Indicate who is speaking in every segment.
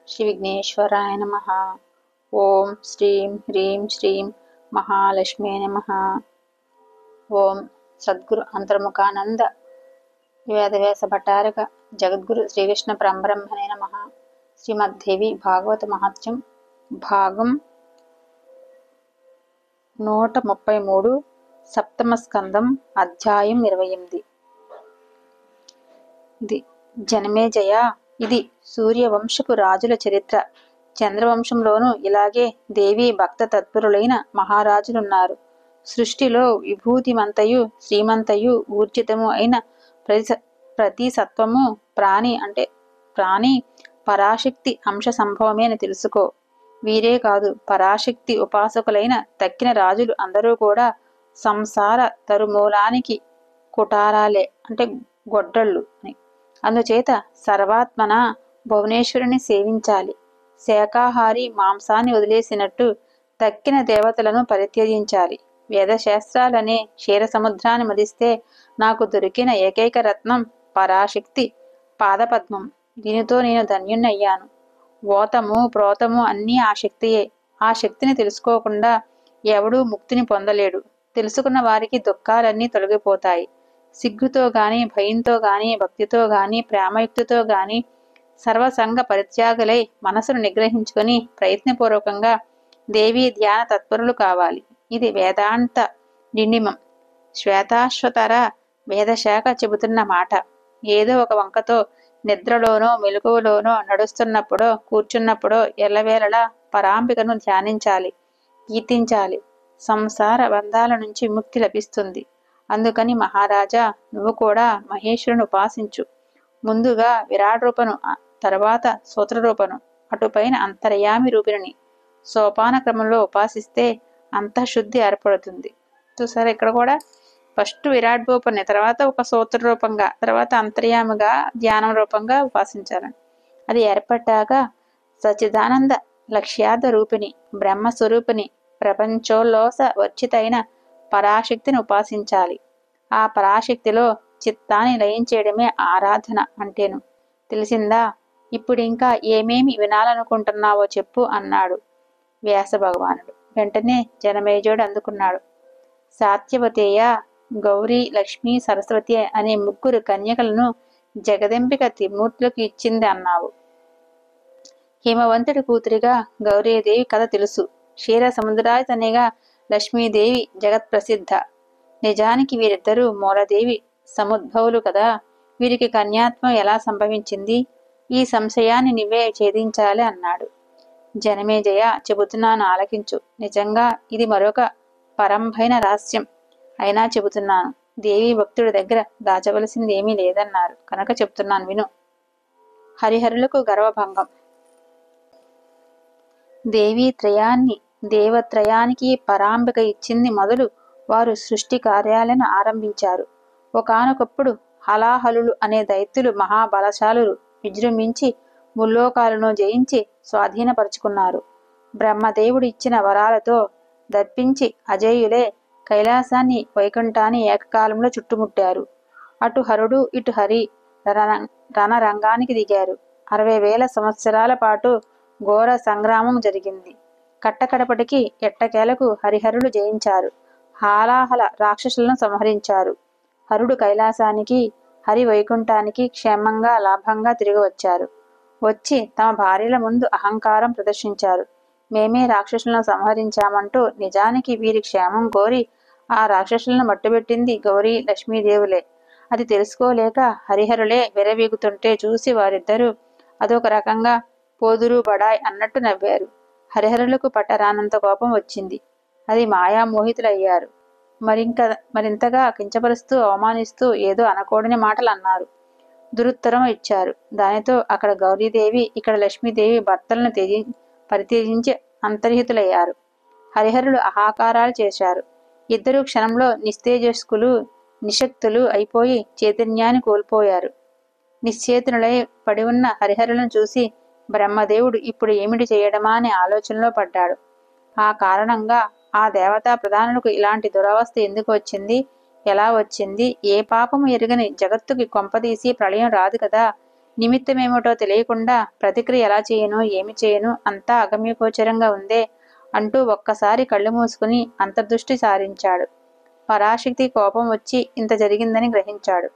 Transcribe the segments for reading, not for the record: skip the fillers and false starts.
Speaker 1: శ్రీ విఘ్నేశ్వరాయ నమః. ఓం శ్రీం హ్రీం శ్రీం మహాలక్ష్మీ నమః. ఓం సద్గురు అంతర్ముఖానంద వేదవ్యాస భట్టారక జగద్గురు శ్రీకృష్ణ పరబ్రహ్మణే నమః. శ్రీమద్దేవి భాగవత మహత్యం భాగం 133 సప్తమ స్కందం అధ్యాయం 28. జనమేజయ, ఇది సూర్యవంశపు రాజుల చరిత్ర. చంద్రవంశంలోనూ ఇలాగే దేవీ భక్త తత్పరులైన మహారాజులున్నారు. సృష్టిలో విభూతిమంతయు శ్రీమంతయు ఊర్జితము అయిన ప్రతి సత్వము ప్రాణి పరాశక్తి అంశ సంభవమే అని తెలుసుకో. వీరే కాదు, పరాశక్తి ఉపాసకులైన తక్కిన రాజులు అందరూ కూడా సంసార తరుమూలానికి కుటారాలే, గొడ్డళ్ళు అని. అందుచేత సర్వాత్మన భువనేశ్వరుని సేవించాలి. శాకాహారి మాంసాన్ని వదిలేసినట్టు తక్కిన దేవతలను పరిత్యజించాలి. వేదశాస్త్రాలనే క్షీరసముద్రాన్ని మదిస్తే నాకు దొరికిన ఏకైక రత్నం పరాశక్తి పాదపద్మం. దీనితో నేను ధన్యుణ్ణయ్యాను. ఓతము ప్రోతము అన్నీ ఆ శక్తియే. ఆ శక్తిని తెలుసుకోకుండా ఎవడూ ముక్తిని పొందలేడు. తెలుసుకున్న వారికి దుఃఖాలన్నీ తొలగిపోతాయి. సిగ్గుతో గాని, భయంతో గాని, భక్తితో గాని, ప్రేమయుక్తితో గాని సర్వసంగ పరిత్యాగులై మనసును నిగ్రహించుకొని ప్రయత్నపూర్వకంగా దేవీ ధ్యాన తత్పరులు కావాలి. ఇది వేదాంత నిండిమం. శ్వేతాశ్వతర వేదశాఖ చెబుతున్న మాట. ఏదో ఒక వంకతో నిద్రలోనో మెలకువలోనో నడుస్తున్నప్పుడో కూర్చున్నప్పుడో ఎల్లవేళలా పరాంబికను ధ్యానించాలి, కీర్తించాలి. సంసార బంధాల నుంచి విముక్తి లభిస్తుంది. అందుకని మహారాజా, నువ్వు కూడా మహేశ్వరుని ఉపాసించు. ముందుగా విరాట్ రూపను, తర్వాత సూత్రరూపను, అటుపైన అంతర్యామి రూపిణిని సోపాన క్రమంలో ఉపాసిస్తే అంతఃశుద్ధి ఏర్పడుతుంది. చూసారా, ఇక్కడ కూడా ఫస్ట్ విరాట్ రూపాన్ని, తర్వాత ఒక సూత్ర రూపంగా, తర్వాత అంతర్యామిగా ధ్యానం రూపంగా ఉపాసించాలని. అది ఏర్పడ్డాక సచ్చిదానంద లక్ష్యార్థ రూపిణి బ్రహ్మస్వరూపిణి ప్రపంచోల్లోస వర్చితైన పరాశక్తిని ఉపాసించాలి. ఆ పరాశక్తిలో చిత్తాన్ని లయించేయడమే ఆరాధన అంటేను. తెలిసిందా? ఇప్పుడింకా ఏమేమి వినాలనుకుంటున్నావో చెప్పు అన్నాడు వ్యాస భగవానుడు. వెంటనే జనమేజయుడు అందుకున్నాడు. సాత్యవతేయ, గౌరీ, లక్ష్మీ, సరస్వతి అనే 3 కన్యకలను జగదంబిక త్రిమూర్తులకు ఇచ్చింది అన్నావు. హిమవంతుడి కూతురిగా గౌరీదేవి కథ తెలుసు. క్షీర సముద్రాయతనిగా లక్ష్మీదేవి జగత్ప్రసిద్ధ. నిజానికి వీరిద్దరూ మూలదేవి సముద్భవులు కదా. వీరికి కన్యాత్వం ఎలా సంభవించింది? ఈ సంశయాన్ని నువ్వే ఛేదించాలి అన్నాడు. జనమేజయ, చెబుతున్నాను, ఆలకించు. నిజంగా ఇది మరొక పరంభైన రహస్యం. అయినా చెబుతున్నాను. దేవీ భక్తుడి దగ్గర దాచవలసింది ఏమీ లేదన్నారు కనుక చెప్తున్నాను, విను. హరిహరులకు గర్వభంగం. దేవీత్రయాన్ని దేవత్రయానికి పరాంబిక ఇచ్చింది మొదలు వారు సృష్టి కార్యాలను ఆరంభించారు. ఒకానొకప్పుడు హలాహలులు అనే దైత్యులు మహాబలశాలురు విజృంభించి ముల్లోకాలను జయించి స్వాధీనపరుచుకున్నారు. బ్రహ్మదేవుడు ఇచ్చిన వరాలతో దప్పించి అజేయులే కైలాసాన్ని వైకుంఠాన్ని ఏకకాలంలో చుట్టుముట్టారు. అటు హరుడు ఇటు హరి రణరంగానికి దిగారు. 60,000 సంవత్సరాల పాటు ఘోర సంగ్రామం జరిగింది. కట్టకడపటికి ఎట్టకేలకు హరిహరులు జయించారు. హాలాహల రాక్షసులను సంహరించారు. హరుడు కైలాసానికి, హరి వైకుంఠానికి క్షేమంగా లాభంగా తిరిగి వచ్చారు. వచ్చి తమ భార్యల ముందు అహంకారం ప్రదర్శించారు. మేమే రాక్షసులను సంహరించామంటూ. నిజానికి వీరి క్షేమం కోరి ఆ రాక్షసులను మట్టుబెట్టింది గౌరీ లక్ష్మీదేవులే. అది తెలుసుకోలేక హరిహరులే విరవీగుతుంటే చూసి వారిద్దరూ అదొక రకంగా పోదురు బడాయ్ అన్నట్టు నవ్వారు. హరిహరులకు పట్టరానంత కోపం వచ్చింది. అది మాయామోహితులయ్యారు. మరింతగా కించపరుస్తూ అవమానిస్తూ ఏదో అనకూడని మాటలు అన్నారు. దురుత్తరం ఇచ్చారు. దానితో అక్కడ గౌరీదేవి, ఇక్కడ లక్ష్మీదేవి భర్తలను పరిత్యజించి అంతర్హితులయ్యారు. హరిహరులు అహాకారాలు చేశారు. ఇద్దరు క్షణంలో నిస్తేజస్కులు, నిశక్తులు అయిపోయి చైతన్యాన్ని కోల్పోయారు. నిశ్చేతనులై పడి ఉన్న హరిహరులను చూసి బ్రహ్మదేవుడు ఇప్పుడు ఏమిటి చేయడమా అనే ఆలోచనలో పడ్డాడు. ఆ కారణంగా ఆ దేవతా ప్రధానులకు ఇలాంటి దురవస్థ ఎందుకు వచ్చింది, ఎలా వచ్చింది? ఏ పాపము ఎరుగని జగత్తుకి కొంపదీసి ప్రళయం రాదు కదా. నిమిత్తమేమిటో తెలియకుండా ప్రతిక్రియ ఎలా చేయను, ఏమి చేయను, అంతా అగమ్యగోచరంగా ఉందే అంటూ ఒక్కసారి కళ్ళు మూసుకుని అంతర్దృష్టి సారించాడు. పరాశక్తి కోపం వచ్చి ఇంత జరిగిందని గ్రహించాడు.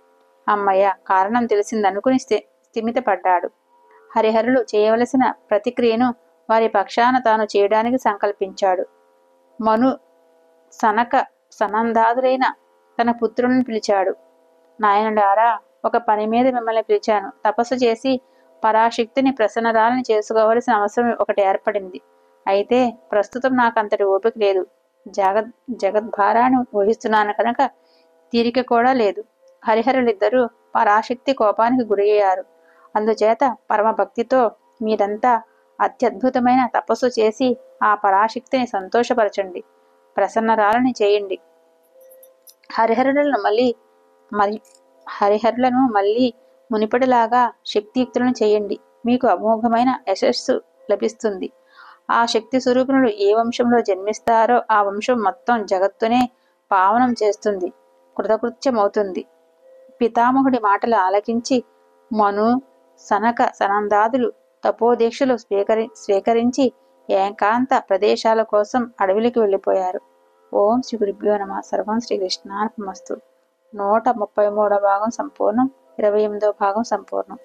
Speaker 1: అమ్మయ్య, కారణం తెలిసిందనుకుని స్థిమితపడ్డాడు. హరిహరులు చేయవలసిన ప్రతిక్రియను వారి పక్షాన తాను చేయడానికి సంకల్పించాడు. మను సనక సనందాదులైన తన పుత్రులను పిలిచాడు. నాయనడారా, ఒక పని మీద మిమ్మల్ని పిలిచాను. తపస్సు చేసి పరాశక్తిని ప్రసన్నరాలని చేసుకోవలసిన అవసరం ఒకటి ఏర్పడింది. అయితే ప్రస్తుతం నాకంతటి ఓపిక లేదు. జగద్భారాన్ని వహిస్తున్నాను కనుక తీరిక కూడా లేదు. హరిహరులిద్దరూ పరాశక్తి కోపానికి గురయ్యారు. అందుచేత పరమభక్తితో మీరంతా అత్యద్భుతమైన తపస్సు చేసి ఆ పరాశక్తిని సంతోషపరచండి, ప్రసన్నరాలని చేయండి. హరిహరులను మళ్ళీ మునిపటిలాగా శక్తియుక్తులను చేయండి. మీకు అమోఘమైన యశస్సు లభిస్తుంది. ఆ శక్తి స్వరూపిణులు ఏ వంశంలో జన్మిస్తారో ఆ వంశం మొత్తం జగత్తునే పావనం చేస్తుంది, కృతకృత్యమవుతుంది. పితామహుడి మాటలు ఆలకించి మను, సనక సనందాదులు తపోదీక్షలు స్వీకరించి ఏకాంత ప్రదేశాల కోసం అడవికి వెళ్ళిపోయారు. ఓం శ్రీ గురుభ్యో నమః. సర్వం శ్రీకృష్ణార్పణమస్తు. 133వ భాగం సంపూర్ణం. 28వ భాగం సంపూర్ణం.